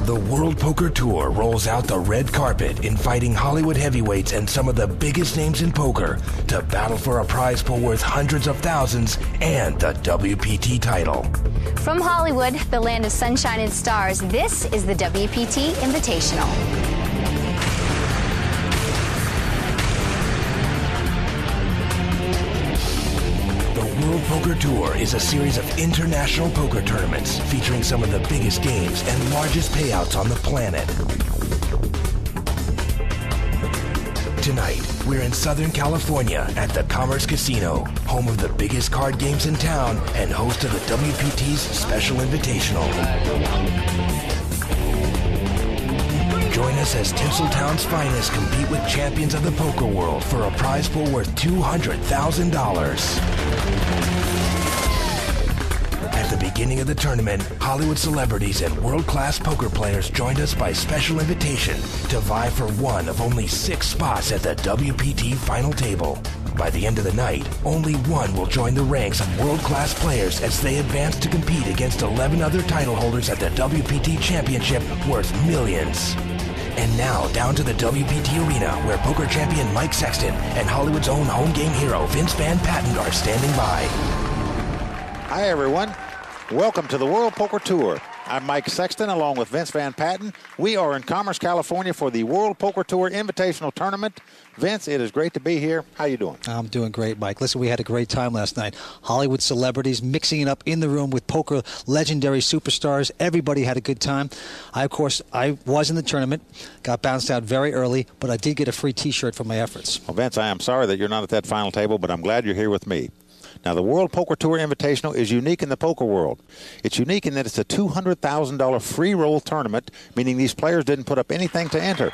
The World Poker Tour rolls out the red carpet, inviting Hollywood heavyweights and some of the biggest names in poker to battle for a prize pool worth hundreds of thousands and the WPT title. From Hollywood, the land of sunshine and stars, this is the WPT Invitational. The World Poker Tour is a series of international poker tournaments featuring some of the biggest games and largest payouts on the planet. Tonight, we're in Southern California at the Commerce Casino, home of the biggest card games in town and host of the WPT's Special Invitational. Join us as Tinseltown's finest compete with champions of the poker world for a prize pool worth $200,000. At the beginning of the tournament, Hollywood celebrities and world-class poker players joined us by special invitation to vie for one of only 6 spots at the WPT final table. By the end of the night, only one will join the ranks of world-class players as they advance to compete against 11 other title holders at the WPT Championship worth millions. And now, down to the WPT Arena, where poker champion Mike Sexton and Hollywood's own home game hero Vince Van Patten are standing by. Hi, everyone. Welcome to the World Poker Tour. I'm Mike Sexton along with Vince Van Patten. We are in Commerce, California for the World Poker Tour Invitational Tournament. Vince, it is great to be here. How you doing? I'm doing great, Mike. Listen, we had a great time last night. Hollywood celebrities mixing it up in the room with poker legendary superstars. Everybody had a good time. I was in the tournament, got bounced out very early, but I did get a free T-shirt for my efforts. Well, Vince, I am sorry that you're not at that final table, but I'm glad you're here with me. Now, the World Poker Tour Invitational is unique in the poker world. It's unique in that it's a $200,000 free roll tournament, meaning these players didn't put up anything to enter.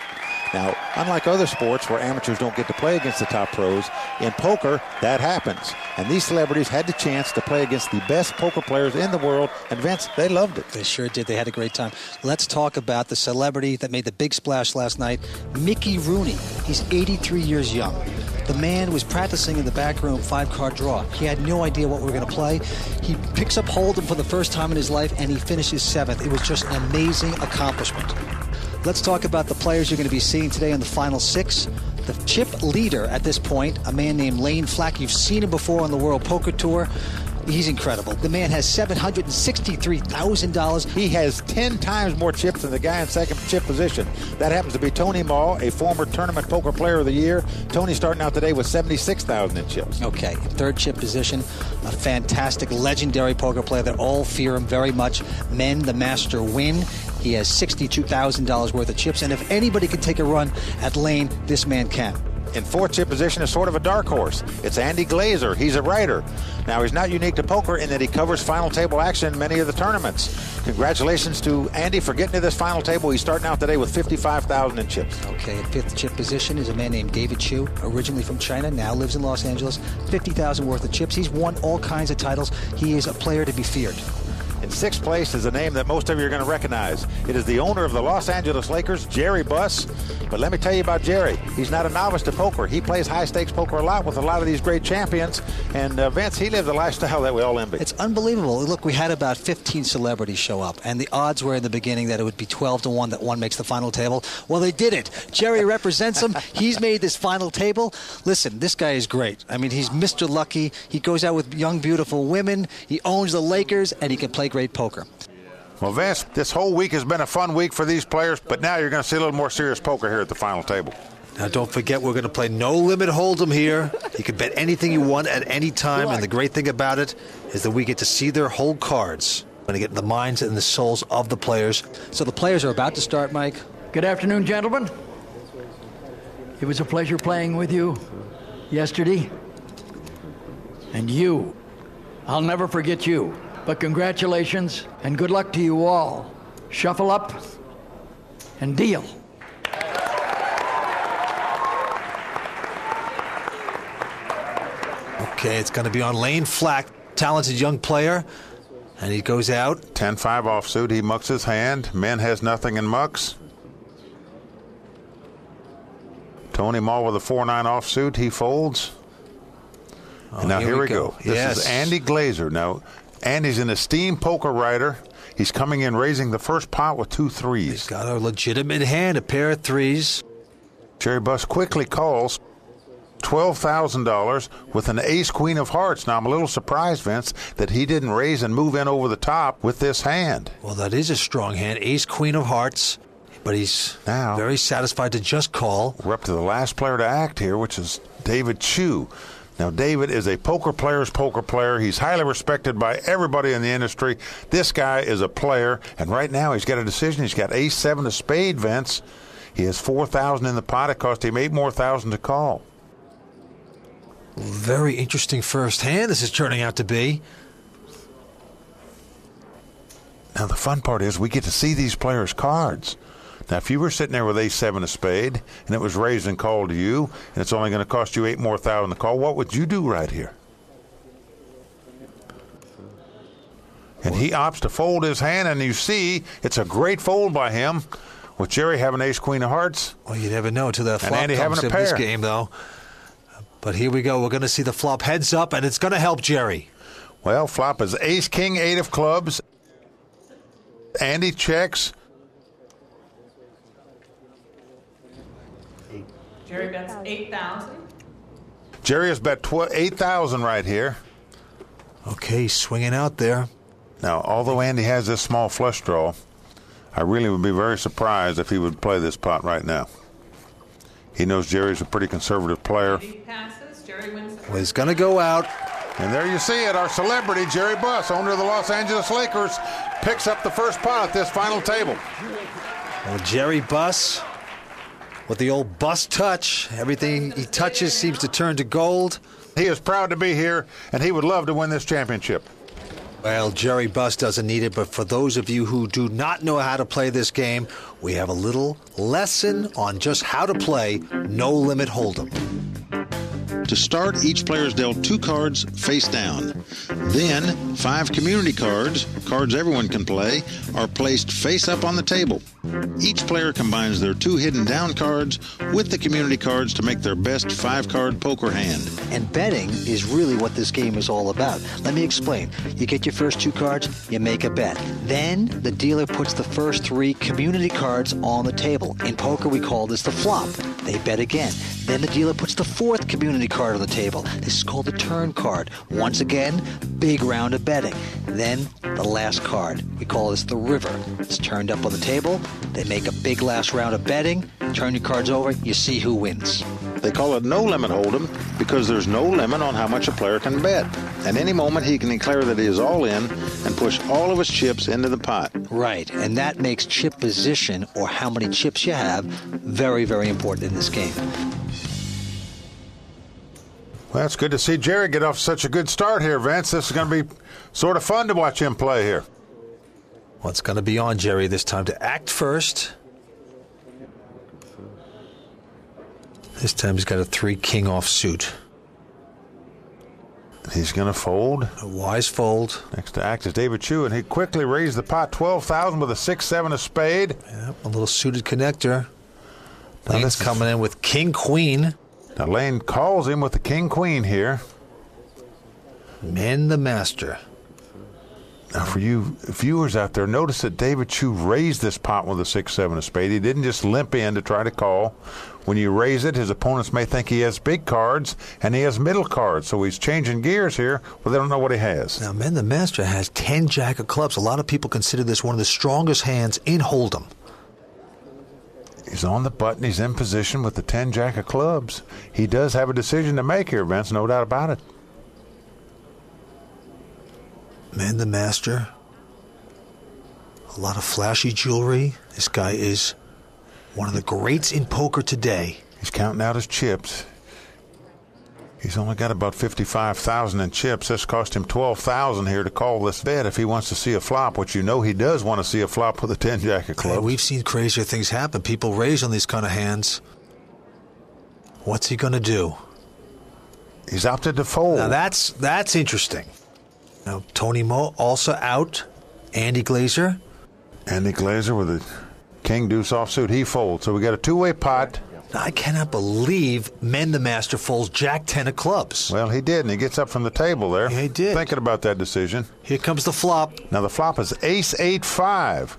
Now, unlike other sports where amateurs don't get to play against the top pros, in poker, that happens. And these celebrities had the chance to play against the best poker players in the world, and Vince, they loved it. They sure did. They had a great time. Let's talk about the celebrity that made the big splash last night, Mickey Rooney. He's 83 years young. The man was practicing in the back room, 5-card draw. He had no idea what we were going to play. He picks up Hold'em for the first time in his life, and he finishes 7th. It was just an amazing accomplishment. Let's talk about the players you're going to be seeing today in the final 6. The chip leader at this point, a man named Lane Flack. You've seen him before on the World Poker Tour. He's incredible. The man has $763,000. He has 10 times more chips than the guy in second chip position. That happens to be Tony Maw, a former tournament poker player of the year. Tony starting out today with $76,000 in chips. Okay, third chip position, a fantastic, legendary poker player that all fear him very much. Men, the master, win. He has $62,000 worth of chips, and if anybody can take a run at Lane, this man can. In fourth chip position is sort of a dark horse. It's Andy Glazer. He's a writer. Now, he's not unique to poker in that he covers final table action in many of the tournaments. Congratulations to Andy for getting to this final table. He's starting out today with $55,000 in chips. Okay, in fifth chip position is a man named David Chu, originally from China, now lives in Los Angeles. $50,000 worth of chips. He's won all kinds of titles. He is a player to be feared. In sixth place is a name that most of you are going to recognize. It is the owner of the Los Angeles Lakers, Jerry Buss. But let me tell you about Jerry. He's not a novice to poker. He plays high-stakes poker a lot with a lot of these great champions. And Vince, he lives a lifestyle that we all envy. It's unbelievable. Look, we had about 15 celebrities show up, and the odds were in the beginning that it would be 12-1 that one makes the final table. Well, they did it. Jerry represents him. He's made this final table. Listen, this guy is great. I mean, he's Mr. Lucky. He goes out with young, beautiful women. He owns the Lakers, and he can play great poker. Well, Vince, this whole week has been a fun week for these players, but now you're going to see a little more serious poker here at the final table. Now, don't forget, we're going to play no limit hold'em here. You can bet anything you want at any time, and the great thing about it is that we get to see their whole cards. We're going to get in the minds and the souls of the players. So the players are about to start, Mike. Good afternoon, gentlemen. It was a pleasure playing with you yesterday. And you, I'll never forget you. But congratulations and good luck to you all. Shuffle up and deal. Okay, it's going to be on Lane Flack, talented young player, and he goes out. 10-5 offsuit, he mucks his hand. Men has nothing and mucks. Tony Mall with a 4-9 offsuit. He folds. And now here we go. This is Andy Glazer. Now, Andy's an esteemed poker writer. He's coming in raising the first pot with 2 threes. He's got a legitimate hand, a pair of threes. Jerry Buss quickly calls $12,000 with an ace-queen of hearts. Now, I'm a little surprised, Vince, that he didn't raise and move in over the top with this hand. Well, that is a strong hand, ace-queen of hearts. But he's now very satisfied to just call. We're up to the last player to act here, which is David Chu. Now, David is a poker player's poker player. He's highly respected by everybody in the industry. This guy is a player, and right now he's got a decision. He's got ace-7 of spade, Vince. He has $4,000 in the pot. It cost him $8,000 more to call. Very interesting first hand this is turning out to be. Now, the fun part is we get to see these players' cards. Now, if you were sitting there with ace-7 of spade, and it was raised and called to you, and it's only going to cost you $8,000 more to call, what would you do right here? And he opts to fold his hand, and you see it's a great fold by him, with Jerry having ace-queen of hearts. Well, you never know until that flop Andy comes having in a pair. This game, though. But here we go. We're going to see the flop heads up, and it's going to help Jerry. Well, flop is ace-king, 8 of clubs. Andy checks. Jerry bets 8,000. Jerry has bet 8,000 right here. Okay, swinging out there. Now, although Andy has this small flush draw, I really would be very surprised if he would play this pot right now. He knows Jerry's a pretty conservative player. He passes. Jerry wins. Well, he's going to go out. And there you see it. Our celebrity, Jerry Buss, owner of the Los Angeles Lakers, picks up the first pot at this final table. Well, Jerry Buss, with the old Buss touch, everything he touches seems to turn to gold. He is proud to be here, and he would love to win this championship. Well, Jerry Buss doesn't need it, but for those of you who do not know how to play this game, we have a little lesson on just how to play No Limit Hold'em. To start, each player is dealt 2 cards face down. Then, 5 community cards, cards everyone can play, are placed face up on the table. Each player combines their 2 hidden down cards with the community cards to make their best 5-card poker hand. And betting is really what this game is all about. Let me explain. You get your first 2 cards, you make a bet. Then the dealer puts the first 3 community cards on the table. In poker, we call this the flop. They bet again. Then the dealer puts the 4th community card on the table. This is called the turn card. Once again, big round of betting. Then the last card. We call this the river. It's turned up on the table. They make a big last round of betting. Turn your cards over. You see who wins. They call it no limit hold'em because there's no limit on how much a player can bet. At any moment, he can declare that he is all in and push all of his chips into the pot. Right, and that makes chip position, or how many chips you have, very, very important in this game. Well, it's good to see Jerry get off such a good start here, Vince. This is going to be sort of fun to watch him play here. Well, it's going to be on Jerry this time to act first. This time he's got a 3-king offsuit. He's going to fold. A wise fold. Next to act is David Chu, and he quickly raised the pot 12,000 with a 6-7 of spade. Yeah, a little suited connector. Lane's coming in with king-queen. Now Lane calls him with the king-queen here. Man the master. Now for you viewers out there, notice that David Chu raised this pot with a 6-7 of spade. He didn't just limp in to try to call. When you raise it, his opponents may think he has big cards, and he has middle cards. So he's changing gears here, but they don't know what he has. Now, Man the Master has 10 jack of clubs. A lot of people consider this one of the strongest hands in Hold'em. He's on the button. He's in position with the 10 jack of clubs. He does have a decision to make here, Vince, no doubt about it. Man the Master. A lot of flashy jewelry. This guy is one of the greats in poker today. He's counting out his chips. He's only got about 55,000 in chips. This cost him 12,000 here to call this bet if he wants to see a flop, which you know he does want to see a flop with a 10 jack of clubs. We've seen crazier things happen. People raise on these kind of hands. What's he going to do? He's opted to fold. Now that's interesting. Now Tony Mo also out. Andy Glazer. Andy Glazer with a king deuce offsuit. He folds. So we got a 2-way pot. I cannot believe the master folds Jack 10 of clubs. Well, he did, and he gets up from the table there. Yeah, he did. Thinking about that decision. Here comes the flop. Now, the flop is ace-8-5.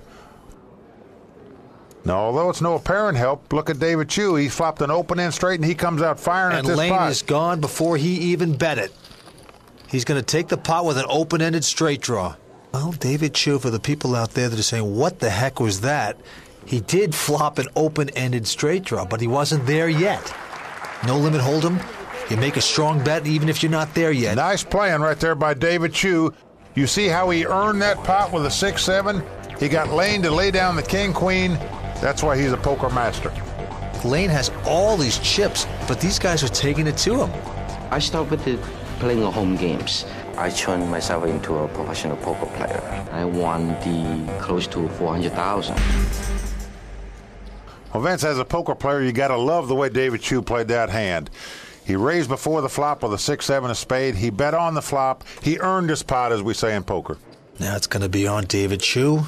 Now, although it's no apparent help, look at David Chu. He flopped an open-end straight, and he comes out firing at And this Lane spot. is gone before he even bet it. He's going to take the pot with an open-ended straight draw. Well, David Chu, for the people out there that are saying, what the heck was that? He did flop an open-ended straight draw, but he wasn't there yet. No limit hold'em. You make a strong bet even if you're not there yet. Nice playing right there by David Chu. You see how he earned that pot with a 6-7? He got Lane to lay down the king-queen. That's why he's a poker master. Lane has all these chips, but these guys are taking it to him. I started playing home games. I turned myself into a professional poker player. I won close to 400,000. Well, Vince, as a poker player, you got to love the way David Chu played that hand. He raised before the flop with a 6-7 of spade. He bet on the flop. He earned his pot, as we say in poker. Now it's going to be on David Chu.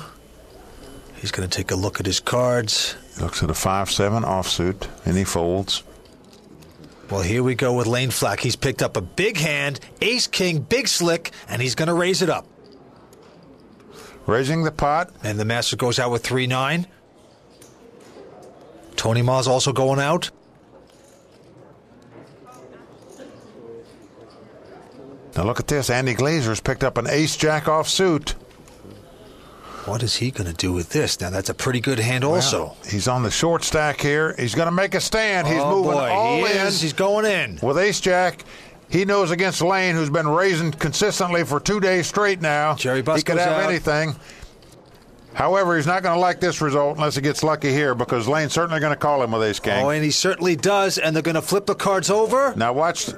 He's going to take a look at his cards. He looks at a 5-7 offsuit, and he folds. Well, here we go with Lane Flack. He's picked up a big hand, ace-king, big slick, and he's going to raise it up. Raising the pot. And the master goes out with 3-9. Tony Ma's also going out. Now look at this. Andy Glazer's picked up an ace-jack offsuit. What is he going to do with this? Now, that's a pretty good hand also. Well, he's on the short stack here. He's going to make a stand. He's moving all in. He's going in. With ace-jack, he knows against Lane, who's been raising consistently for 2 days straight now. Jerry Buss he could goes have out. anything. However, he's not going to like this result unless he gets lucky here, because Lane's certainly going to call him with ace-king. Oh, and he certainly does, and they're going to flip the cards over. Now watch.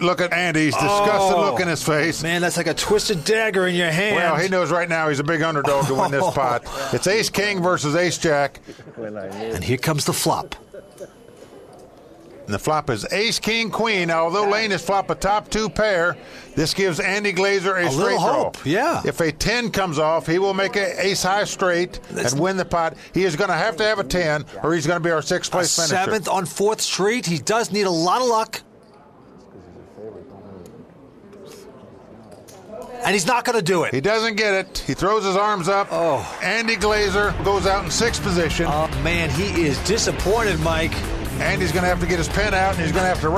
Look at Andy's disgusted look in his face. Man, that's like a twisted dagger in your hand. Well, he knows right now he's a big underdog to win this pot. It's ace-king versus ace-jack. And here comes the flop. And the flop is ace-king-queen. Now, although Lane has flopped a top 2 pair, this gives Andy Glazer a straight little draw. hope, yeah. If a 10 comes off, he will make an ace-high straight and win the pot. He is going to have 10, or he's going to be our 6th place finisher. 7th on 4th Street. He does need a lot of luck. And he's not going to do it. He doesn't get it. He throws his arms up. Oh. Andy Glazer goes out in 6th position. Oh, man, he is disappointed, Mike. Andy's going to have to get his pen out, and he's going to have to